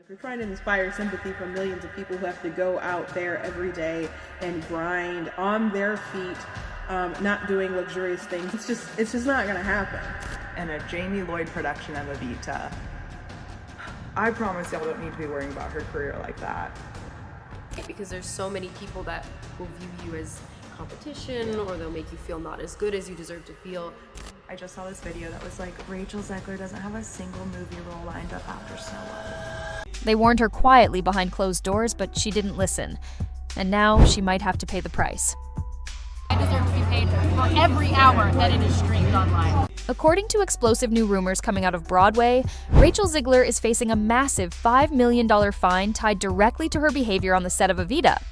You're trying to inspire sympathy from millions of people who have to go out there every day and grind on their feet, not doing luxurious things. It's just not gonna happen. And a Jamie Lloyd production of Evita. I promise y'all don't need to be worrying about her career like that. Because there's so many people that will view you as competition, or they'll make you feel not as good as you deserve to feel. I just saw this video that was like, Rachel Zegler doesn't have a single movie role lined up after Snow White. They warned her quietly behind closed doors, but she didn't listen. And now she might have to pay the price. I deserve to be paid for every hour that it is streamed online. According to explosive new rumors coming out of Broadway, Rachel Zegler is facing a massive $5 million fine tied directly to her behavior on the set of Evita.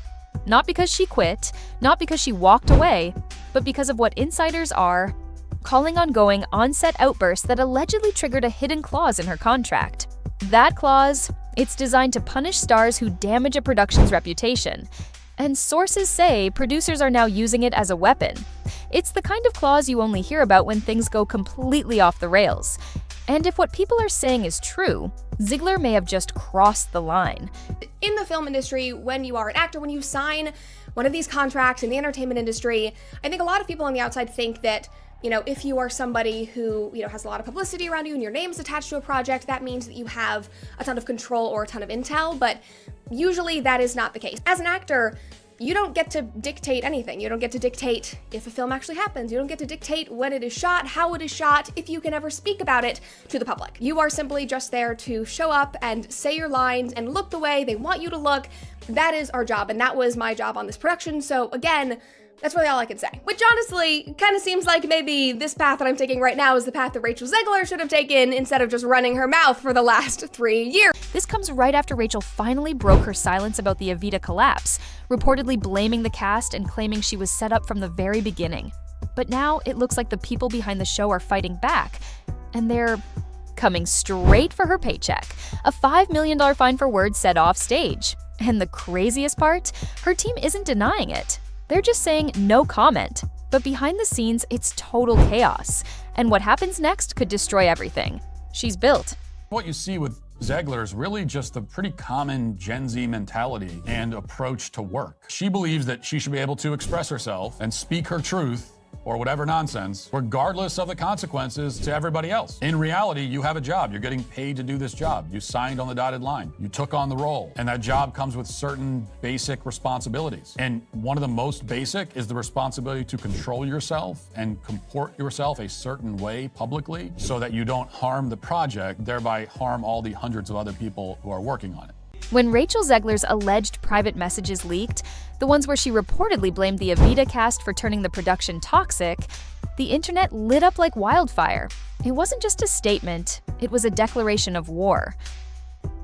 Not because she quit, not because she walked away, but because of what insiders are calling ongoing on-set outbursts that allegedly triggered a hidden clause in her contract. That clause, it's designed to punish stars who damage a production's reputation. And sources say producers are now using it as a weapon. It's the kind of clause you only hear about when things go completely off the rails. And if what people are saying is true, Zegler may have just crossed the line. In the film industry, when you are an actor, when you sign one of these contracts in the entertainment industry, I think a lot of people on the outside think that, if you are somebody who, has a lot of publicity around you and your name's attached to a project, that means that you have a ton of control or a ton of intel, but usually that is not the case. As an actor, you don't get to dictate anything. You don't get to dictate if a film actually happens. You don't get to dictate when it is shot, how it is shot, if you can ever speak about it to the public. You are simply just there to show up and say your lines and look the way they want you to look. That is our job, and that was my job on this production. So again, that's really all I can say. Which honestly kind of seems like maybe this path that I'm taking right now is the path that Rachel Zegler should have taken instead of just running her mouth for the last 3 years. This comes right after Rachel finally broke her silence about the Evita collapse, reportedly blaming the cast and claiming she was set up from the very beginning. But now it looks like the people behind the show are fighting back, and they're coming straight for her paycheck. A $5 million fine for words said off stage. And the craziest part? Her team isn't denying it. They're just saying no comment. But behind the scenes, it's total chaos. And what happens next could destroy everything. She's built. What you see with Zegler is really just a pretty common Gen Z mentality and approach to work. She believes that she should be able to express herself and speak her truth or whatever nonsense, regardless of the consequences to everybody else. In reality, you have a job. You're getting paid to do this job. You signed on the dotted line. You took on the role. And that job comes with certain basic responsibilities. And one of the most basic is the responsibility to control yourself and comport yourself a certain way publicly so that you don't harm the project, thereby harm all the hundreds of other people who are working on it. When Rachel Zegler's alleged private messages leaked, the ones where she reportedly blamed the Evita cast for turning the production toxic, the internet lit up like wildfire. It wasn't just a statement, it was a declaration of war.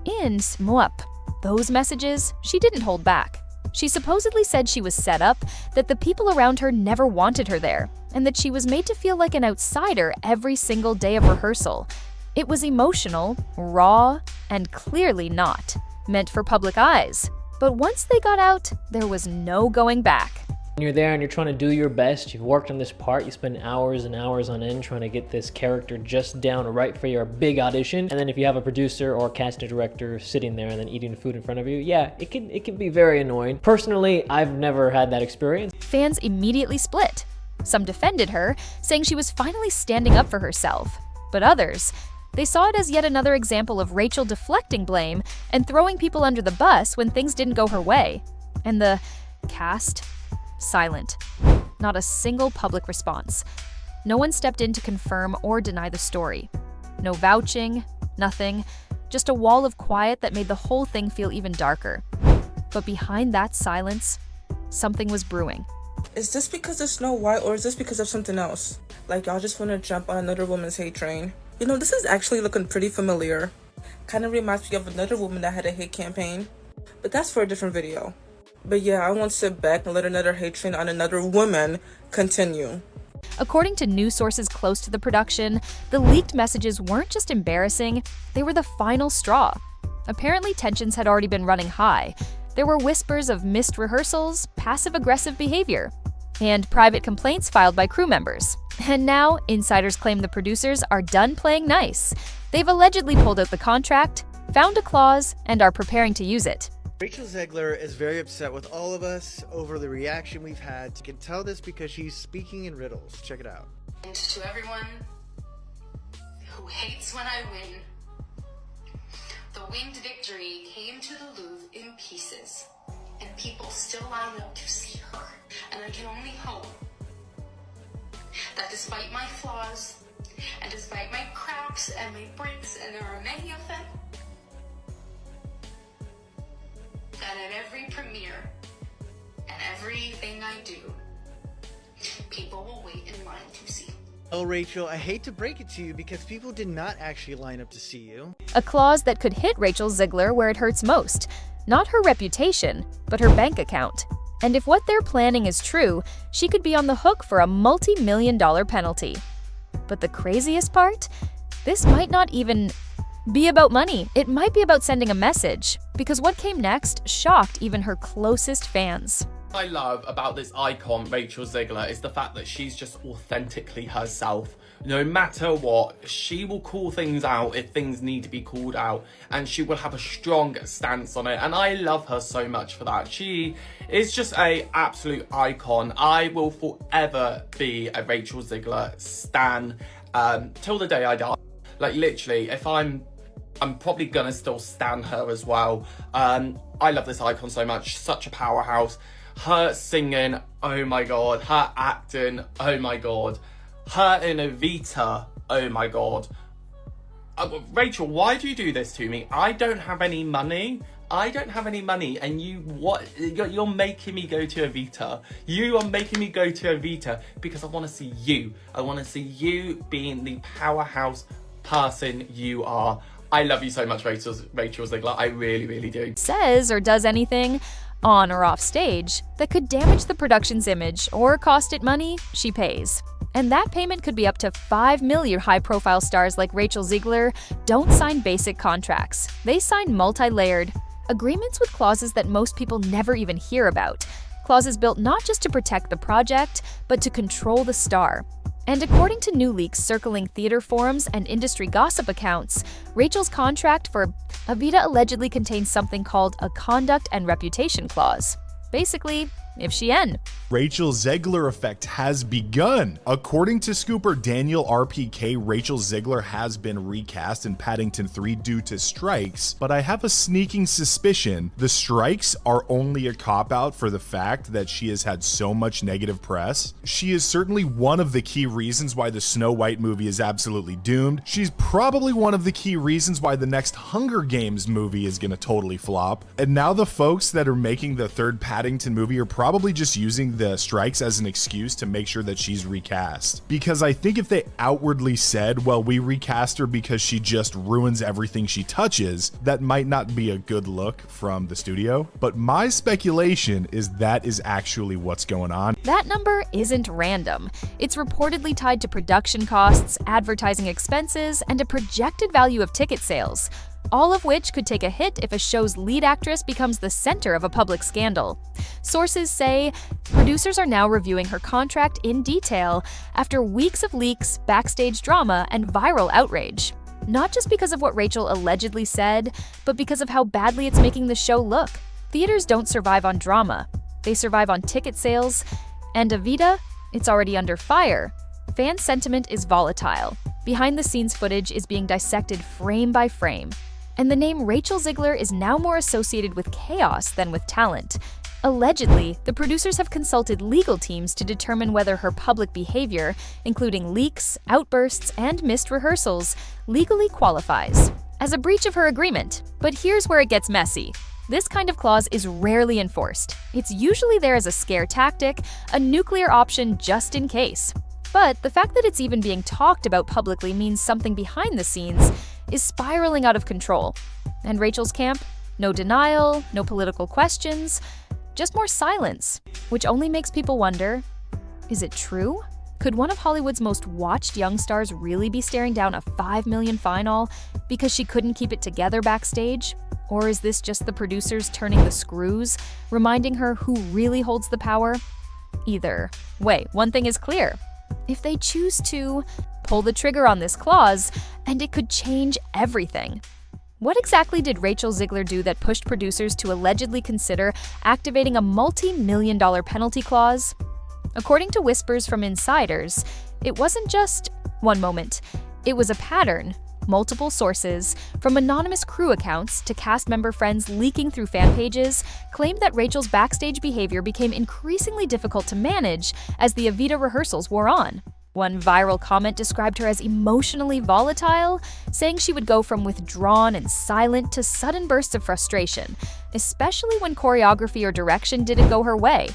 In SMUP, those messages, she didn't hold back. She supposedly said she was set up, that the people around her never wanted her there, and that she was made to feel like an outsider every single day of rehearsal. It was emotional, raw, and clearly not meant for public eyes. But once they got out, there was no going back. When you're there and you're trying to do your best, you've worked on this part, you spend hours and hours on end trying to get this character just down right for your big audition. And then if you have a producer or casting director sitting there and then eating food in front of you, yeah, it can be very annoying. Personally, I've never had that experience. Fans immediately split. Some defended her, saying she was finally standing up for herself. But others, they saw it as yet another example of Rachel deflecting blame and throwing people under the bus when things didn't go her way. And the cast? Silent. Not a single public response. No one stepped in to confirm or deny the story. No vouching, nothing. Just a wall of quiet that made the whole thing feel even darker. But behind that silence, something was brewing. Is this because of Snow White, or is this because of something else? Like, y'all just want to jump on another woman's hate train? This is actually looking pretty familiar. Kind of reminds me of another woman that had a hate campaign. But that's for a different video. But yeah, I won't sit back and let another hate train on another woman continue. According to news sources close to the production, the leaked messages weren't just embarrassing, they were the final straw. Apparently, tensions had already been running high. There were whispers of missed rehearsals, passive-aggressive behavior, and private complaints filed by crew members. And now, insiders claim the producers are done playing nice. They've allegedly pulled out the contract, found a clause, and are preparing to use it. Rachel Zegler is very upset with all of us over the reaction we've had. You can tell this because she's speaking in riddles. Check it out. And to everyone who hates when I win, the winged victory came to the Louvre in pieces, and people still line up to see her. And I can only hope that despite my flaws, and despite my cracks and my breaks, and there are many of them, that at every premiere and everything I do, people will wait in line to see. Oh, Rachel, I hate to break it to you because people did not actually line up to see you. A clause that could hit Rachel Zegler where it hurts most. Not her reputation, but her bank account. And if what they're planning is true, she could be on the hook for a multi-million-dollar penalty. But the craziest part? This might not even be about money. It might be about sending a message, because what came next shocked even her closest fans. What I love about this icon, Rachel Zegler, is the fact that she's just authentically herself. No matter what, she will call things out if things need to be called out, and she will have a strong stance on it, and I love her so much for that. She is just an absolute icon. I will forever be a Rachel Zegler stan till the day I die. Like, literally, if I'm probably gonna still stan her as well. I love this icon so much, such a powerhouse. Her singing, oh my god. Her acting, oh my god. Her in Evita, oh my god. Rachel, why do you do this to me? I don't have any money. And you're making me go to Evita. You are making me go to Evita because I want to see you. I want to see you being the powerhouse person you are. I love you so much, Rachel Zegler. I really, really do. Says or does anything, on or off stage, that could damage the production's image or cost it money, she pays. And that payment could be up to $5 million. High-profile stars like Rachel Zegler don't sign basic contracts. They sign multi-layered agreements with clauses that most people never even hear about. Clauses built not just to protect the project, but to control the star. And according to new leaks circling theater forums and industry gossip accounts, Rachel's contract for Evita allegedly contains something called a conduct and reputation clause. Basically, if she N. Rachel Zegler effect has begun. According to scooper Daniel RPK, Rachel Zegler has been recast in Paddington 3 due to strikes, but I have a sneaking suspicion the strikes are only a cop-out for the fact that she has had so much negative press. She is certainly one of the key reasons why the Snow White movie is absolutely doomed. She's probably one of the key reasons why the next Hunger Games movie is gonna totally flop. And now the folks that are making the third Paddington movie are probably just using the strikes as an excuse to make sure that she's recast. Because I think if they outwardly said, well, we recast her because she just ruins everything she touches, that might not be a good look from the studio. But my speculation is that is actually what's going on. That number isn't random. It's reportedly tied to production costs, advertising expenses, and a projected value of ticket sales, all of which could take a hit if a show's lead actress becomes the center of a public scandal. Sources say producers are now reviewing her contract in detail after weeks of leaks, backstage drama, and viral outrage. Not just because of what Rachel allegedly said, but because of how badly it's making the show look. Theaters don't survive on drama. They survive on ticket sales. And Evita, it's already under fire. Fan sentiment is volatile. Behind-the-scenes footage is being dissected frame by frame. And the name Rachel Zegler is now more associated with chaos than with talent. Allegedly, the producers have consulted legal teams to determine whether her public behavior, including leaks, outbursts, and missed rehearsals, legally qualifies as a breach of her agreement. But here's where it gets messy. This kind of clause is rarely enforced. It's usually there as a scare tactic, a nuclear option just in case. But the fact that it's even being talked about publicly means something behind the scenes is spiraling out of control. And Rachel's camp? No denial, no political questions, just more silence, which only makes people wonder, is it true? Could one of Hollywood's most watched young stars really be staring down a $5 million fine all because she couldn't keep it together backstage? Or is this just the producers turning the screws, reminding her who really holds the power? Either way, one thing is clear. If they choose to pull the trigger on this clause, and it could change everything. What exactly did Rachel Zegler do that pushed producers to allegedly consider activating a multi-million-dollar penalty clause? According to whispers from insiders, it wasn't just one moment. It was a pattern. Multiple sources, from anonymous crew accounts to cast member friends leaking through fan pages, claimed that Rachel's backstage behavior became increasingly difficult to manage as the Evita rehearsals wore on. One viral comment described her as emotionally volatile, saying she would go from withdrawn and silent to sudden bursts of frustration, especially when choreography or direction didn't go her way.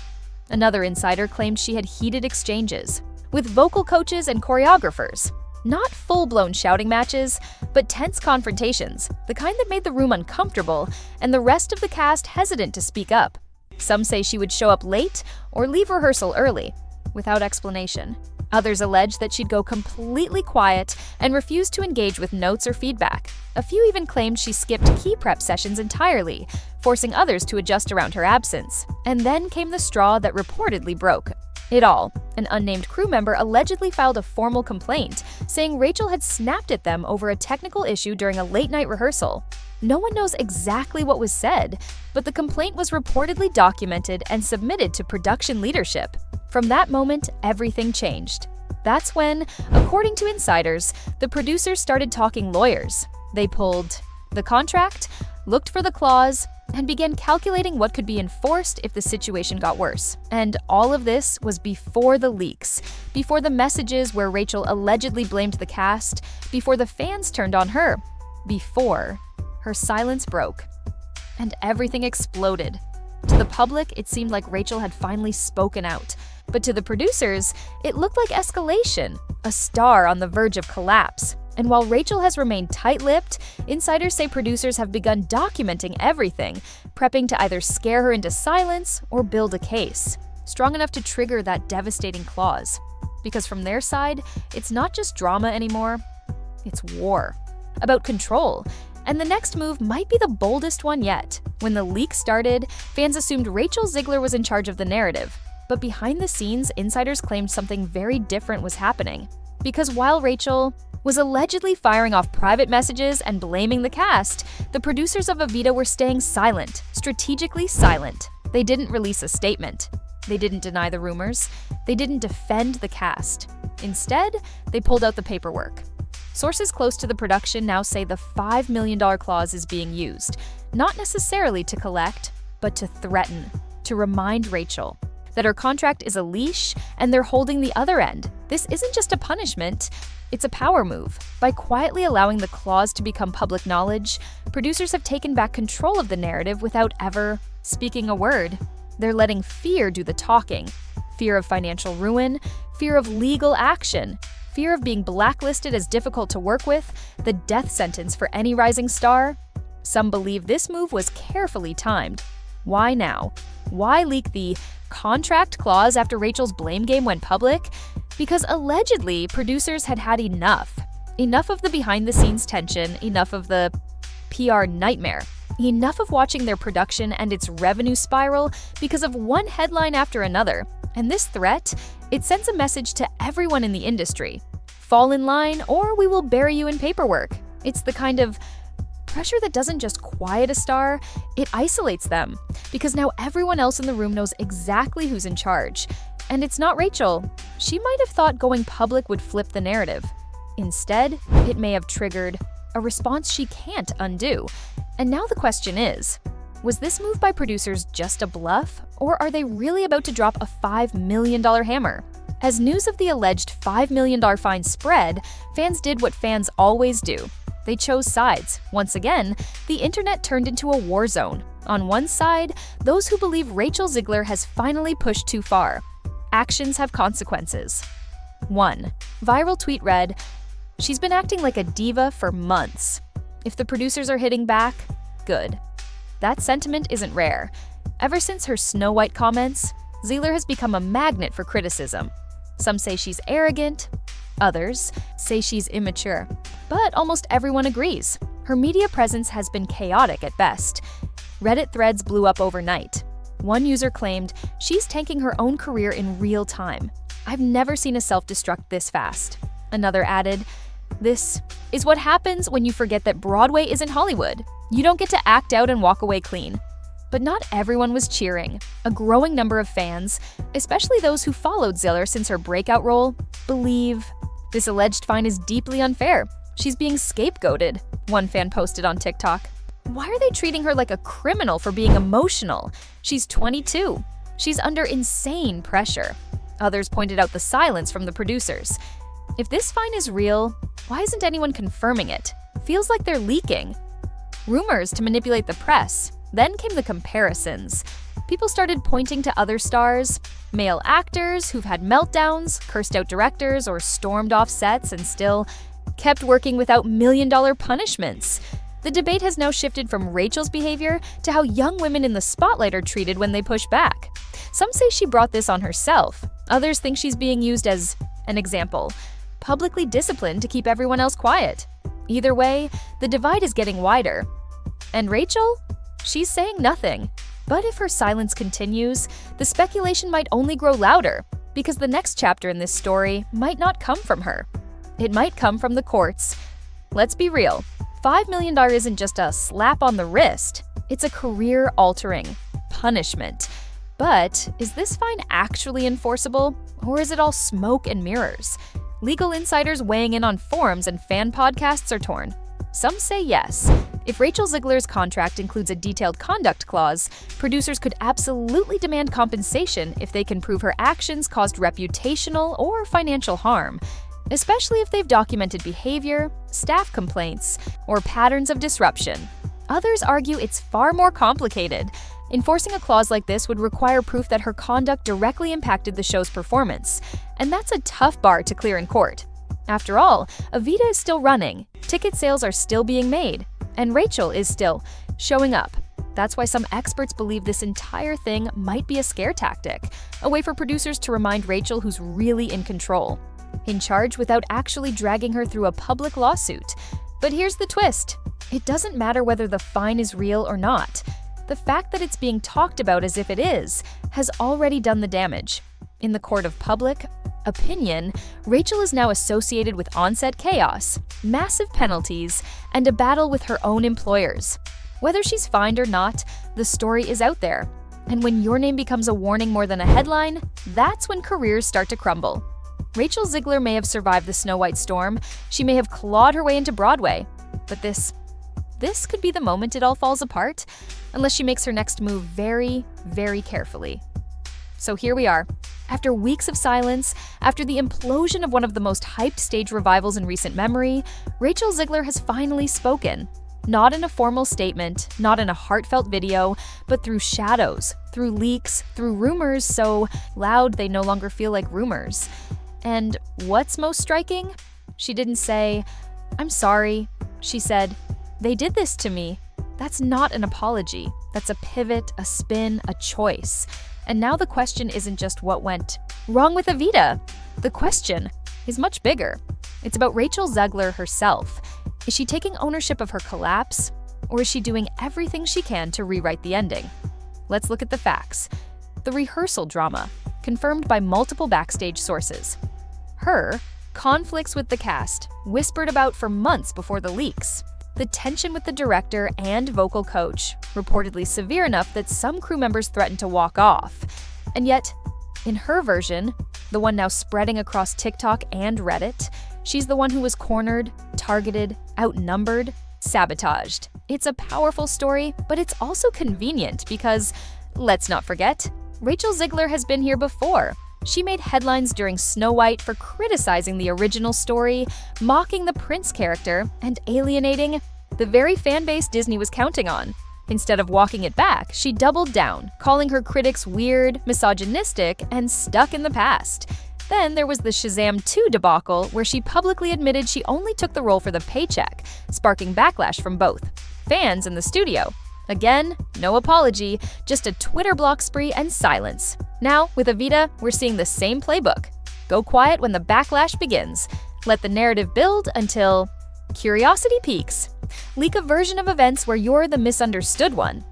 Another insider claimed she had heated exchanges with vocal coaches and choreographers. Not full-blown shouting matches, but tense confrontations, the kind that made the room uncomfortable and the rest of the cast hesitant to speak up. Some say she would show up late or leave rehearsal early, without explanation. Others allege that she'd go completely quiet and refuse to engage with notes or feedback. A few even claimed she skipped key prep sessions entirely, forcing others to adjust around her absence. And then came the straw that reportedly broke it all. An unnamed crew member allegedly filed a formal complaint, saying Rachel had snapped at them over a technical issue during a late-night rehearsal. No one knows exactly what was said, but the complaint was reportedly documented and submitted to production leadership. From that moment, everything changed. That's when, according to insiders, the producers started talking lawyers. They pulled the contract, looked for the clause, and began calculating what could be enforced if the situation got worse. And all of this was before the leaks, before the messages where Rachel allegedly blamed the cast, before the fans turned on her, before her silence broke. And everything exploded. To the public, it seemed like Rachel had finally spoken out. But to the producers, it looked like escalation, a star on the verge of collapse. And while Rachel has remained tight-lipped, insiders say producers have begun documenting everything, prepping to either scare her into silence or build a case, strong enough to trigger that devastating clause. Because from their side, it's not just drama anymore, it's war. About control. And the next move might be the boldest one yet. When the leak started, fans assumed Rachel Zegler was in charge of the narrative. But behind the scenes, insiders claimed something very different was happening. Because while Rachel was allegedly firing off private messages and blaming the cast, the producers of Evita were staying silent, strategically silent. They didn't release a statement. They didn't deny the rumors. They didn't defend the cast. Instead, they pulled out the paperwork. Sources close to the production now say the $5 million clause is being used, not necessarily to collect, but to threaten, to remind Rachel that her contract is a leash and they're holding the other end. This isn't just a punishment, it's a power move. By quietly allowing the clause to become public knowledge, producers have taken back control of the narrative without ever speaking a word. They're letting fear do the talking. Fear of financial ruin, fear of legal action, fear of being blacklisted as difficult to work with, the death sentence for any rising star. Some believe this move was carefully timed. Why now? Why leak the contract clause after Rachel's blame game went public? Because allegedly, producers had had enough. Enough of the behind-the-scenes tension, enough of the PR nightmare, enough of watching their production and its revenue spiral because of one headline after another. And this threat, it sends a message to everyone in the industry. Fall in line or we will bury you in paperwork. It's the kind of pressure that doesn't just quiet a star, it isolates them. Because now everyone else in the room knows exactly who's in charge. And it's not Rachel. She might have thought going public would flip the narrative. Instead, it may have triggered a response she can't undo. And now the question is, was this move by producers just a bluff, or are they really about to drop a $5 million hammer? As news of the alleged $5 million fine spread, fans did what fans always do. They chose sides. Once again, the internet turned into a war zone. On one side, those who believe Rachel Zegler has finally pushed too far. Actions have consequences. 1. Viral tweet read, "She's been acting like a diva for months. If the producers are hitting back, good." That sentiment isn't rare. Ever since her Snow White comments, Zegler has become a magnet for criticism. Some say she's arrogant, others say she's immature. But almost everyone agrees. Her media presence has been chaotic at best. Reddit threads blew up overnight. One user claimed, "She's tanking her own career in real time. I've never seen a self-destruct this fast." Another added, This is what happens when you forget that Broadway isn't Hollywood. You don't get to act out and walk away clean. But not everyone was cheering. A growing number of fans, especially those who followed Zegler since her breakout role, believe this alleged fine is deeply unfair. She's being scapegoated, one fan posted on TikTok. Why are they treating her like a criminal for being emotional? She's 22. She's under insane pressure. Others pointed out the silence from the producers. If this fine is real, why isn't anyone confirming it? Feels like they're leaking. Rumors to manipulate the press. Then came the comparisons. People started pointing to other stars, male actors who've had meltdowns, cursed out directors, or stormed off sets and still kept working without million-dollar punishments. The debate has now shifted from Rachel's behavior to how young women in the spotlight are treated when they push back. Some say she brought this on herself. Others think she's being used as an example, publicly disciplined to keep everyone else quiet. Either way, the divide is getting wider. And Rachel? She's saying nothing. But if her silence continues, the speculation might only grow louder, because the next chapter in this story might not come from her. It might come from the courts. Let's be real. $5 million isn't just a slap on the wrist. It's a career-altering punishment. But is this fine actually enforceable, or is it all smoke and mirrors? Legal insiders weighing in on forums and fan podcasts are torn. Some say yes. If Rachel Zegler's contract includes a detailed conduct clause, producers could absolutely demand compensation if they can prove her actions caused reputational or financial harm, especially if they've documented behavior, staff complaints, or patterns of disruption. Others argue it's far more complicated. Enforcing a clause like this would require proof that her conduct directly impacted the show's performance, and that's a tough bar to clear in court. After all, Evita is still running, ticket sales are still being made, and Rachel is still showing up. That's why some experts believe this entire thing might be a scare tactic, a way for producers to remind Rachel who's really in control, in charge without actually dragging her through a public lawsuit. But here's the twist. It doesn't matter whether the fine is real or not. The fact that it's being talked about as if it is has already done the damage. In the court of public opinion, Rachel is now associated with on-set chaos, massive penalties, and a battle with her own employers. Whether she's fined or not, the story is out there. And when your name becomes a warning more than a headline, that's when careers start to crumble. Rachel Zegler may have survived the Snow White storm, she may have clawed her way into Broadway, but this could be the moment it all falls apart, unless she makes her next move very, very carefully. So here we are. After weeks of silence, after the implosion of one of the most hyped stage revivals in recent memory, Rachel Zegler has finally spoken. Not in a formal statement, not in a heartfelt video, but through shadows, through leaks, through rumors so loud they no longer feel like rumors. And what's most striking? She didn't say, "I'm sorry." She said, "They did this to me." That's not an apology. That's a pivot, a spin, a choice. And now the question isn't just what went wrong with Evita. The question is much bigger. It's about Rachel Zegler herself. Is she taking ownership of her collapse, or is she doing everything she can to rewrite the ending? Let's look at the facts. The rehearsal drama, confirmed by multiple backstage sources. Her conflicts with the cast, whispered about for months before the leaks. The tension with the director and vocal coach, reportedly severe enough that some crew members threatened to walk off. And yet, in her version, the one now spreading across TikTok and Reddit, she's the one who was cornered, targeted, outnumbered, sabotaged. It's a powerful story, but it's also convenient because, let's not forget, Rachel Zegler has been here before. She made headlines during Snow White for criticizing the original story, mocking the prince character, and alienating the very fan base Disney was counting on. Instead of walking it back, she doubled down, calling her critics weird, misogynistic, and stuck in the past. Then there was the Shazam 2 debacle, where she publicly admitted she only took the role for the paycheck, sparking backlash from both fans and the studio. Again, no apology, just a Twitter block spree and silence. Now, with Evita, we're seeing the same playbook. Go quiet when the backlash begins. Let the narrative build until curiosity peaks. Leak a version of events where you're the misunderstood one.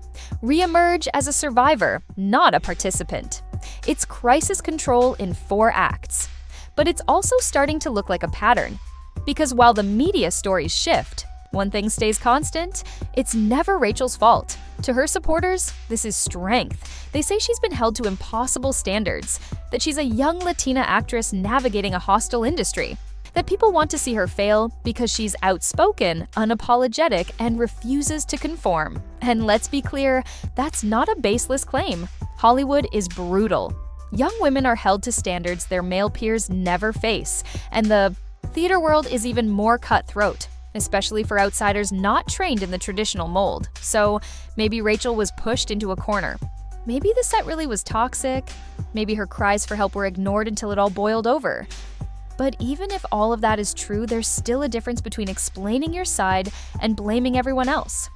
Re-emerge as a survivor, not a participant. It's crisis control in 4 acts. But it's also starting to look like a pattern. Because while the media stories shift, one thing stays constant: it's never Rachel's fault. To her supporters, this is strength. They say she's been held to impossible standards, that she's a young Latina actress navigating a hostile industry, that people want to see her fail because she's outspoken, unapologetic, and refuses to conform. And let's be clear, that's not a baseless claim. Hollywood is brutal. Young women are held to standards their male peers never face, and the theater world is even more cutthroat, especially for outsiders not trained in the traditional mold. So maybe Rachel was pushed into a corner. Maybe the set really was toxic. Maybe her cries for help were ignored until it all boiled over. But even if all of that is true, there's still a difference between explaining your side and blaming everyone else.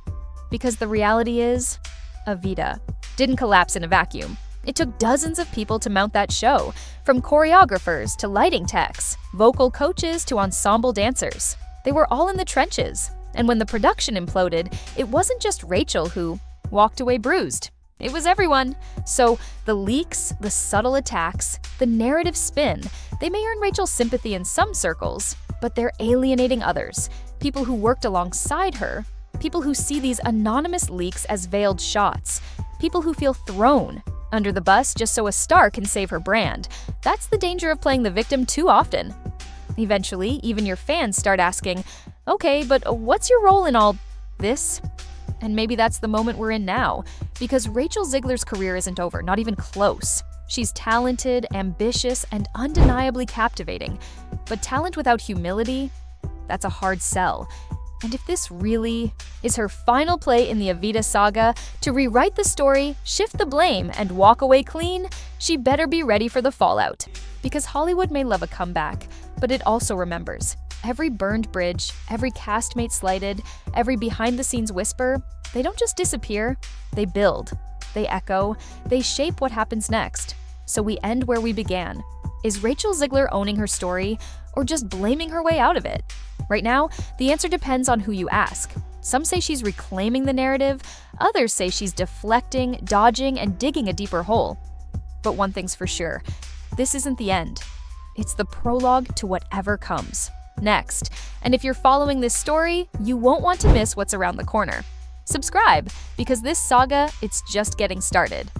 Because the reality is, Evita didn't collapse in a vacuum. It took dozens of people to mount that show, from choreographers to lighting techs, vocal coaches to ensemble dancers. They were all in the trenches. And when the production imploded, it wasn't just Rachel who walked away bruised. It was everyone. So the leaks, the subtle attacks, the narrative spin, they may earn Rachel's sympathy in some circles, but they're alienating others. People who worked alongside her, people who see these anonymous leaks as veiled shots, people who feel thrown under the bus just so a star can save her brand. That's the danger of playing the victim too often. Eventually, even your fans start asking, okay, but what's your role in all this? And maybe that's the moment we're in now, because Rachel Zegler's career isn't over, not even close. She's talented, ambitious, and undeniably captivating. But talent without humility, that's a hard sell. And if this really is her final play in the Evita saga, to rewrite the story, shift the blame, and walk away clean, she better be ready for the fallout. Because Hollywood may love a comeback, but it also remembers. Every burned bridge, every castmate slighted, every behind-the-scenes whisper, they don't just disappear, they build, they echo, they shape what happens next. So we end where we began. Is Rachel Zegler owning her story, or just blaming her way out of it? Right now, the answer depends on who you ask. Some say she's reclaiming the narrative, others say she's deflecting, dodging, and digging a deeper hole. But one thing's for sure, this isn't the end. It's the prologue to whatever comes next. And if you're following this story, you won't want to miss what's around the corner. Subscribe, because this saga, it's just getting started.